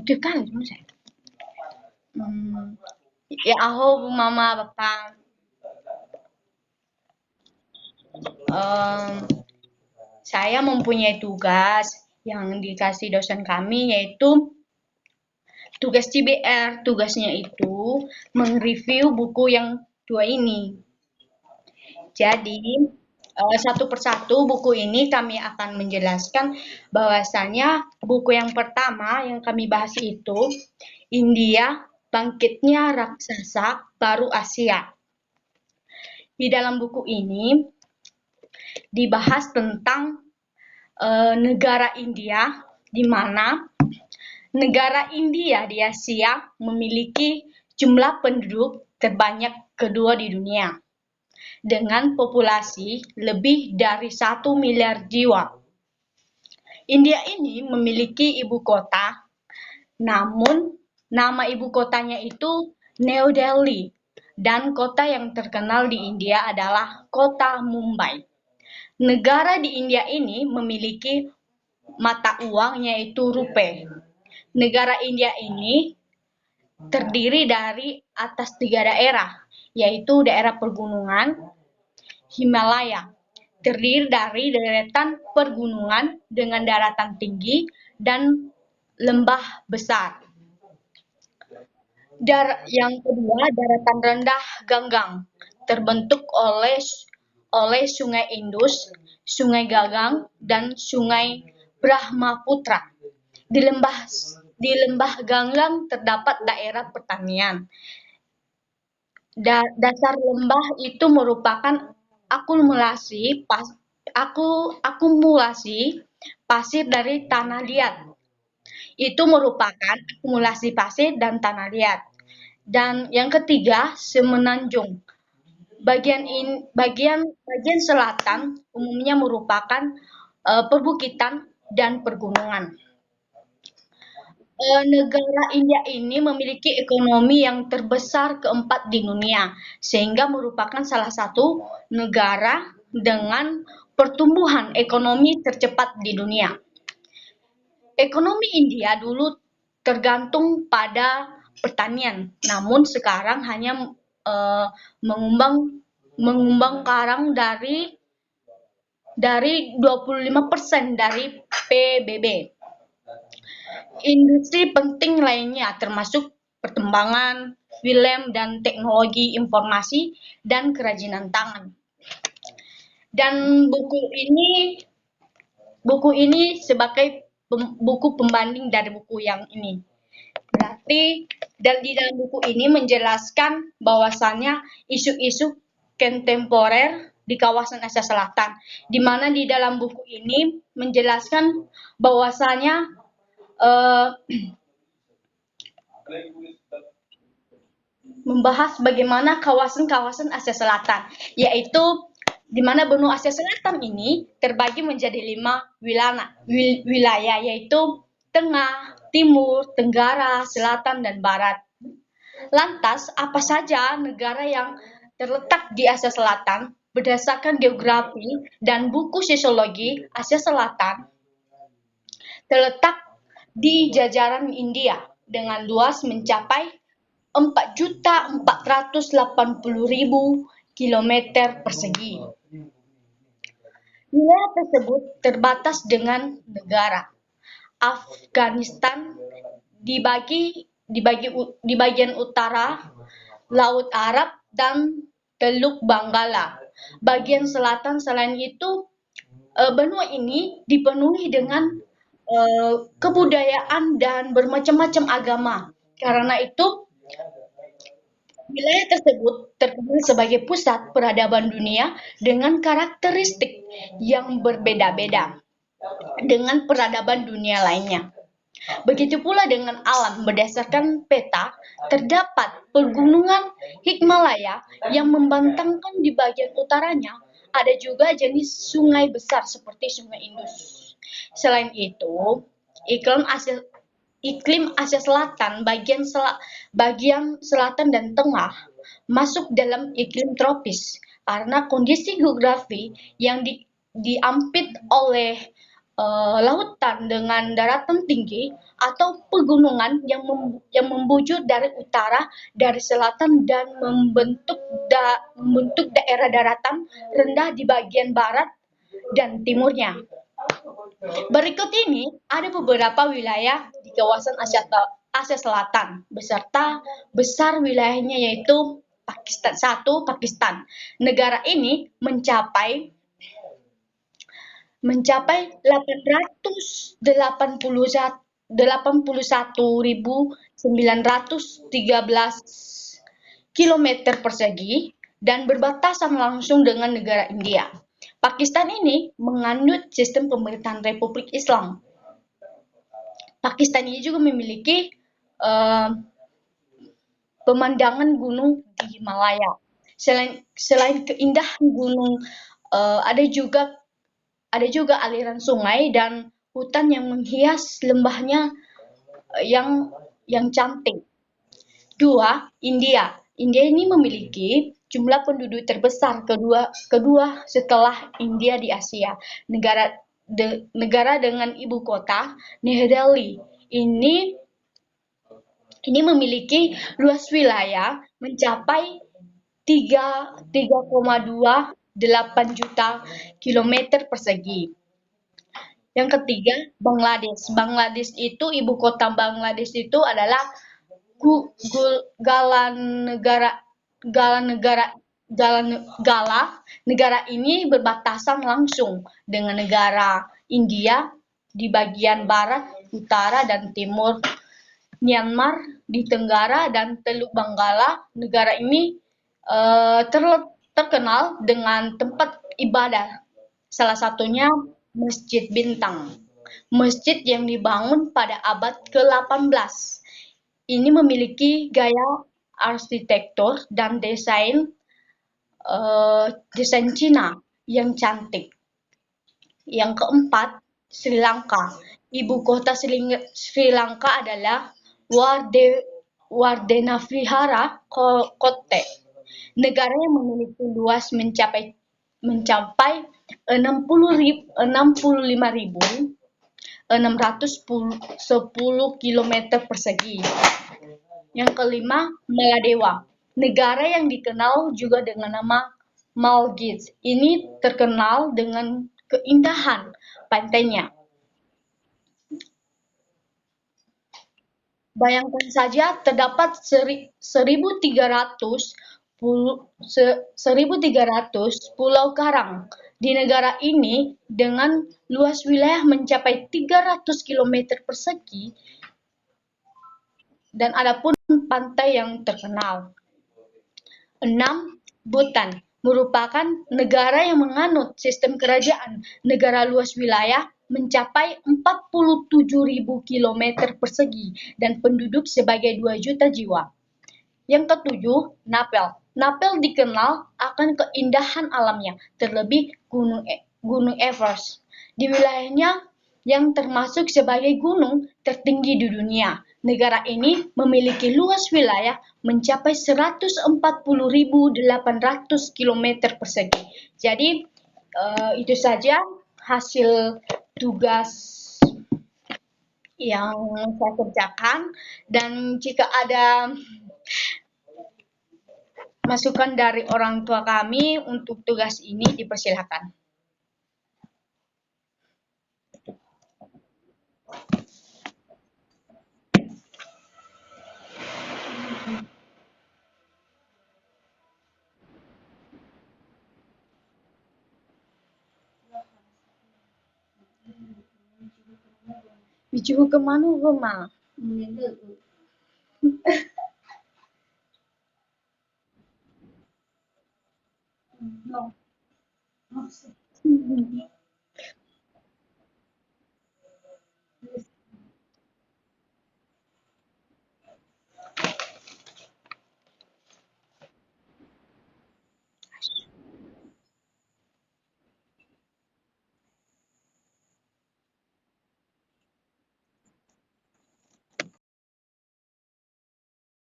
Itu kan saya. Hmm, ya aku mama bapak. Em, saya mempunyai tugas yang dikasih dosen kami yaitu tugas CBR. Tugasnya itu mereview buku yang dua ini. Jadi satu persatu buku ini kami akan menjelaskan bahwasanya buku yang pertama yang kami bahas itu India Bangkitnya Raksasa Baru Asia. Di dalam buku ini dibahas tentang negara India, di mana negara India di Asia memiliki jumlah penduduk terbanyak kedua di dunia, dengan populasi lebih dari 1 miliar jiwa. India ini memiliki ibu kota, namun nama ibu kotanya itu New Delhi, dan kota yang terkenal di India adalah kota Mumbai. Negara di India ini memiliki mata uang yaitu rupiah. Negara India ini terdiri dari atas 3 daerah, yaitu daerah pegunungan Himalaya, terdiri dari deretan pergunungan dengan daratan tinggi dan lembah besar. Yang kedua, daratan rendah Ganggang, terbentuk oleh Sungai Indus, Sungai Gagang, dan Sungai Brahmaputra. Di lembah Ganggang terdapat daerah pertanian. Dasar lembah itu merupakan akumulasi pasir dari tanah liat. Itu merupakan akumulasi pasir dan tanah liat. Dan yang ketiga, semenanjung. Bagian selatan umumnya merupakan perbukitan dan pegunungan. Negara India ini memiliki ekonomi yang terbesar keempat di dunia, sehingga merupakan salah satu negara dengan pertumbuhan ekonomi tercepat di dunia. Ekonomi India dulu tergantung pada pertanian, namun sekarang hanya mengumbang karang dari 25% dari PBB. Industri penting lainnya termasuk perkembangan film dan teknologi informasi dan kerajinan tangan. Dan buku ini sebagai buku pembanding dari buku yang ini. Berarti di dalam buku ini menjelaskan bahwasannya isu-isu kontemporer di kawasan Asia Selatan, di mana di dalam buku ini menjelaskan bahwasanya membahas bagaimana kawasan-kawasan Asia Selatan, yaitu di mana benua Asia Selatan ini terbagi menjadi 5 wilayah, yaitu Tengah, Timur, Tenggara, Selatan, dan Barat. Lantas, apa saja negara yang terletak di Asia Selatan berdasarkan geografi dan buku sosiologi Asia Selatan terletak di jajaran India dengan luas mencapai 4.480.000 kilometer persegi. Wilayah tersebut terbatas dengan negara Afghanistan di bagian utara, Laut Arab, dan Teluk Benggala. Bagian selatan selain itu, benua ini dipenuhi dengan kebudayaan dan bermacam-macam agama. Karena itu, wilayah tersebut terkenal sebagai pusat peradaban dunia dengan karakteristik yang berbeda-beda dengan peradaban dunia lainnya. Begitu pula dengan alam. Berdasarkan peta, terdapat pegunungan Himalaya yang membentangkan di bagian utaranya. Ada juga jenis sungai besar seperti Sungai Indus. Selain itu, iklim Asia Selatan bagian selatan dan tengah masuk dalam iklim tropis karena kondisi geografi yang diampit oleh lautan dengan daratan tinggi atau pegunungan yang membujur dari utara, dari selatan dan membentuk daerah daratan rendah di bagian barat dan timurnya. Berikut ini ada beberapa wilayah di kawasan Asia Selatan beserta besar wilayahnya yaitu Pakistan. Satu, Pakistan. Negara ini mencapai 881.913 kilometer persegi dan berbatasan langsung dengan negara India. Pakistan ini menganut sistem pemerintahan Republik Islam. Pakistan ini juga memiliki pemandangan gunung di Himalaya. Selain keindahan gunung, ada juga aliran sungai dan hutan yang menghias lembahnya yang cantik. Dua, India. India ini memiliki jumlah penduduk terbesar kedua setelah India di Asia. Negara dengan ibu kota New Delhi ini memiliki luas wilayah mencapai 3,28 juta kilometer persegi. Yang ketiga, Bangladesh. Ibu kota Bangladesh itu adalah Gala. Negara ini berbatasan langsung dengan negara India di bagian barat, utara, dan timur, Myanmar di tenggara, dan Teluk Benggala. Negara ini terkenal dengan tempat ibadah, salah satunya Masjid Bintang. Masjid yang dibangun pada abad ke-18. Ini memiliki gaya arsitektur dan desain Cina yang cantik. Yang keempat, Sri Lanka. Ibu kota Sri Lanka adalah Wardenavihara Kotte. Negara yang memiliki luas mencapai 65.610 kilometer persegi. Yang kelima, Maladewa. Negara yang dikenal juga dengan nama Maldives. Ini terkenal dengan keindahan pantainya. Bayangkan saja terdapat 1.300 pulau karang di negara ini dengan luas wilayah mencapai 300 kilometer persegi dan adapun pantai yang terkenal. 6. Bhutan merupakan negara yang menganut sistem kerajaan negara luas wilayah mencapai 47.000 kilometer persegi dan penduduk sebagai 2 juta jiwa. Yang ketujuh, Nepal. Nepal dikenal akan keindahan alamnya, terlebih Gunung Everest. Di wilayahnya yang termasuk sebagai gunung tertinggi di dunia. Negara ini memiliki luas wilayah mencapai 140.800 kilometer persegi. Jadi, itu saja hasil tugas yang saya kerjakan, dan jika ada masukan dari orang tua kami untuk tugas ini dipersilakan. Bicu kemana rumah?